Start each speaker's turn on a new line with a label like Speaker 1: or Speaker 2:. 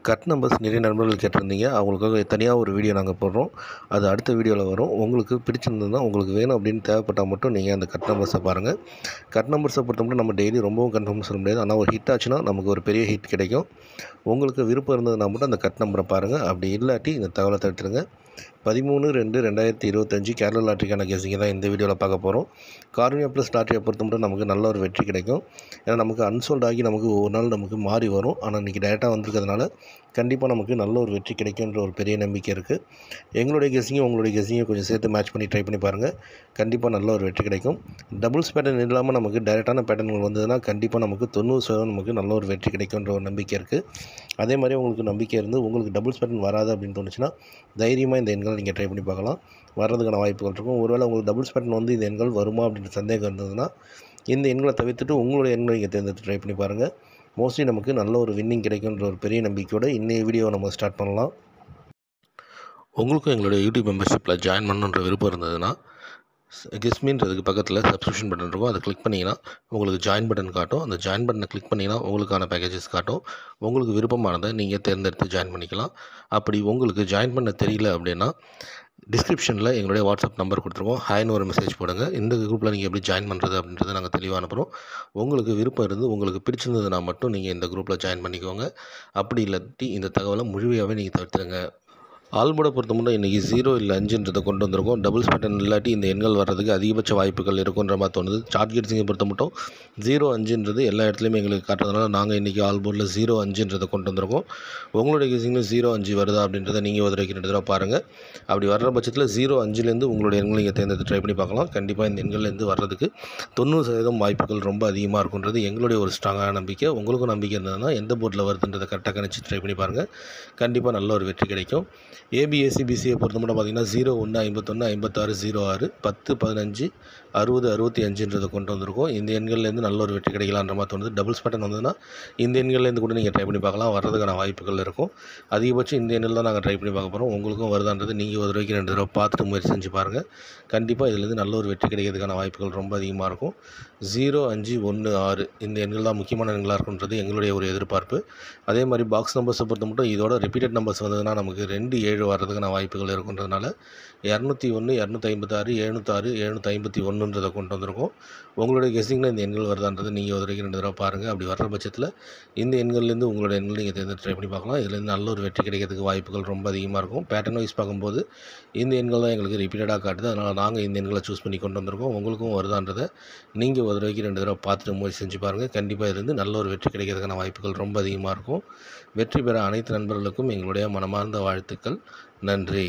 Speaker 1: Cut numbers நிறைய நண்பர்கள் கேட்டிருந்தீங்க. அவங்களுக்காக தனியாக ஒரு வீடியோ நாங்கள் போடுறோம். அது அடுத்த வீடியோவில் வரும். உங்களுக்கு பிடிச்சிருந்ததுன்னா, உங்களுக்கு வேணும் அப்படின்னு தேவைப்பட்டால் மட்டும் நீங்கள் அந்த கட் நம்பர்ஸை பாருங்கள். கட் நம்பர்ஸை பொறுத்தமட்டும் நம்ம டெய்லி ரொம்பவும் கன்ஃபார்ம் சொல்ல முடியாது. ஆனால் ஒரு ஹிட் ஆச்சுன்னா நமக்கு ஒரு பெரிய ஹிட் கிடைக்கும். உங்களுக்கு விருப்பம் இருந்ததுன்னா மட்டும் அந்த கட் நம்பரை பாருங்கள். அப்படி இல்லாட்டி இந்த தகவலை தவிர்த்துடுங்க. 13/2/2025 கேரளா லாட்டரிக்கான கெஸிங்கை தான் இந்த வீடியோவில் பார்க்க போகிறோம். கார்னியா ப்ளஸ் லாட்டரியை பொறுத்த மட்டும் நமக்கு நல்ல ஒரு வெற்றி கிடைக்கும். ஏன்னா நமக்கு அன்சோல்ட் ஆகி நமக்கு ஒவ்வொரு நாள் நமக்கு மாறி வரும். ஆனால் இன்றைக்கி டேரெக்டாக வந்திருக்கிறதுனால கண்டிப்பாக நமக்கு நல்ல ஒரு வெற்றி கிடைக்குன்ற ஒரு பெரிய நம்பிக்கை இருக்குது. எங்களுடைய கெஸிங்கும் உங்களுடைய கெஸிங்கை கொஞ்சம் சேர்த்து மேட்ச் பண்ணி ட்ரை பண்ணி பாருங்கள். கண்டிப்பாக நல்ல ஒரு வெற்றி கிடைக்கும். டபுள்ஸ் பேட்டர்ன் இல்லாமல் நமக்கு டைரெக்டான பேட்டர்ன்கள் வந்ததுன்னா கண்டிப்பாக நமக்கு 90% நமக்கு நல்ல ஒரு வெற்றி கிடைக்குன்ற ஒரு நம்பிக்கை இருக்குது. அதே மாதிரி உங்களுக்கு நம்பிக்கை இருந்து உங்களுக்கு டபுள்ஸ் பேட்டர்ன் வராது அப்படின்னு தோணுச்சுன்னா தைரியமாக இந்த எண்களை நீங்கள் ட்ரை பண்ணி பார்க்கலாம். வர்றதுக்கான வாய்ப்புகள் இருக்கும். ஒருவேளை உங்களுக்கு டபுள்ஸ் பேட்டர்ன் வந்து இந்த எண்கள் வருமா அப்படின்ற சந்தேகம் இருந்ததுன்னா இந்த எண்களை தவிர்த்துட்டு உங்களுடைய எண்களை நீங்கள் தேர்ந்தெடுத்து ட்ரை பண்ணி பாருங்கள். மோஸ்ட்லி நமக்கு நல்ல ஒரு வின்னிங் கிடைக்குன்ற ஒரு பெரிய நம்பிக்கையோடு இன்றைய வீடியோவை நம்ம ஸ்டார்ட் பண்ணலாம். உங்களுக்கும் எங்களுடைய யூடியூப் மெம்பர்ஷிப்பில் ஜாயின் பண்ணணுன்ற விருப்பம் இருந்ததுன்னா கெஸ்மின்றதுக்கு பக்கத்தில் சப்ஸ்கிரிப்ஷன் பட்டன் இருக்கும். அதை கிளிக் பண்ணிங்கன்னா உங்களுக்கு ஜாயின் பட்டன் காட்டும். அந்த ஜாயின் பட்டனை கிளிக் பண்ணிங்கன்னா உங்களுக்கான பேக்கேஜஸ் காட்டும். உங்களுக்கு விருப்பமானதை நீங்கள் தேர்ந்தெடுத்து ஜாயின் பண்ணிக்கலாம். அப்படி உங்களுக்கு ஜாயின் பண்ண தெரியல அப்படின்னா டிஸ்கிரிப்ஷனில் எங்களுடைய வாட்ஸ்அப் நம்பர் கொடுத்துருக்கோம். ஹாய்னு ஒரு மெசேஜ் போடுங்க. இந்த குரூப்பில் நீங்கள் எப்படி ஜாயின் பண்ணுறது அப்படின்றத நாங்கள் தெளிவாக அனுப்புகிறோம். உங்களுக்கு விருப்பம் இருந்து உங்களுக்கு பிடிச்சிருந்ததுன்னா மட்டும் நீங்கள் இந்த குரூப்பில் ஜாயின் பண்ணிக்கோங்க. அப்படி இல்லாட்டி இந்த தகவலை முழுமையாகவே நீங்கள் தவிர்த்துருங்க. ஆல்போர்டை பொறுத்த மட்டும் இன்றைக்கி 0 இல்லை 5ன்றதை கொண்டு வந்திருக்கோம். டபுள்ஸ் பேட்டர்ன் இல்லாட்டி இந்த எண்கள் வர்றதுக்கு அதிகபட்ச வாய்ப்புகள் இருக்குன்ற மாதிரி தோணுது. சார்ட் கெட்ஸிங்கை பொறுத்த மட்டும் 0, 5ன்றது எல்லா இடத்துலையுமே எங்களுக்கு காட்டுறதுனால நாங்கள் இன்றைக்கி ஆல்போர்டில் 0, 5ன்றதை கொண்டு வந்திருக்கோம். உங்களுடைய கெஸிங்கில் 0, 5 வருதா அப்படின்றத நீங்கள் ஒரு தடவைக்கு 2 தடவை பாருங்கள். அப்படி வர்ற பட்சத்தில் 0, 5லேருந்து உங்களுடைய எண்களை நீங்கள் தேர்ந்தெடுத்து ட்ரை பண்ணி பார்க்கலாம். கண்டிப்பாக இந்த எண்கள்லேருந்து வர்றதுக்கு 90% வாய்ப்புகள் ரொம்ப அதிகமாக இருக்குன்றது எங்களுடைய ஒரு ஸ்ட்ராங்கான நம்பிக்கை. உங்களுக்கும் நம்பிக்கை இருந்ததுன்னா எந்த போர்டில் வருதுன்றதை கரெக்டாக கணிச்சு ட்ரை பண்ணி பாருங்கள். கண்டிப்பாக நல்ல ஒரு வெற்றி கிடைக்கும். ஏபிஎஸ்சிபிசியை பொறுத்த மட்டும் பார்த்திங்கன்னா 0, 1, 51, 56, 06, 10, 15, 60, 65ன்றதை கொண்டு வந்திருக்கோம். இந்த எண்கள்லேருந்து நல்ல ஒரு வெற்றி கிடைக்கலான்ற மாதிரி தோணுது. டபுள்ஸ் பேட்டர்ன் வந்ததுன்னா இந்த எண்கள்லேருந்து கூட நீங்கள் ட்ரை பண்ணி பார்க்கலாம். வர்றதுக்கான வாய்ப்புகள் இருக்கும். அதிகபட்சம் இந்த எண்ணில் தான் நாங்கள் ட்ரை பண்ணி பார்க்க போகிறோம். உங்களுக்கும் வருதான்றது நீங்கள் ஒரு தடவைக்கு 2 தடவை பார்த்துட்டு முயற்சி செஞ்சு பாருங்கள். கண்டிப்பாக இதிலேருந்து நல்ல ஒரு வெற்றி கிடைக்கிறதுக்கான வாய்ப்புகள் ரொம்ப அதிகமாக இருக்கும். 0, 5, 1, 6 இந்த எண்கள் தான் முக்கியமான எண்களாக இருக்குன்றது எங்களுடைய ஒரு எதிர்பார்ப்பு. அதே மாதிரி பாக்ஸ் நம்பர்ஸை பொறுத்த மட்டும் இதோட ரிப்பீட்டட் நம்பர்ஸ் வந்ததுன்னா நமக்கு 2, 7 வர்றதுக்கான வாய்ப்புகள் இருக்குன்றதுனால 201, 256, 706, 751ன்றதை கொண்டு வந்திருக்கோம். உங்களுடைய கெஸிங்கில் இந்த எண்கள் வருதான்றது நீங்கள் ஒரு தடவைக்கு 2 தடவை பாருங்கள். அப்படி வர்ற பட்சத்தில் இந்த எண்கள்லேருந்து உங்களுடைய எண்கள் நீங்கள் தேர்ந்தெடுத்து ட்ரை பண்ணி பார்க்கலாம். இதுலேருந்து நல்ல ஒரு வெற்றி கிடைக்கிறதுக்கு வாய்ப்புகள் ரொம்ப அதிகமாக இருக்கும். பேட்டர்ன் வைஸ் பார்க்கும்போது இந்த எண்கள் தான் எங்களுக்கு ரிப்பீட்டடாக காட்டுது. அதனால் நாங்கள் இந்த எண்களை சூஸ் பண்ணி கொண்டு வந்திருக்கோம். உங்களுக்கும் வருதான்றதை நீங்கள் ஒரு தடவைக்கு 2 தடவை பார்த்துட்டு முயற்சி செஞ்சு பாருங்கள். கண்டிப்பாக இதுலேருந்து நல்ல ஒரு வெற்றி கிடைக்கிறதுக்கான வாய்ப்புகள் ரொம்ப அதிகமாக இருக்கும். வெற்றி பெற அனைத்து நண்பர்களுக்கும் எங்களுடைய மனமார்ந்த வாழ்த்துக்கள். நன்றி.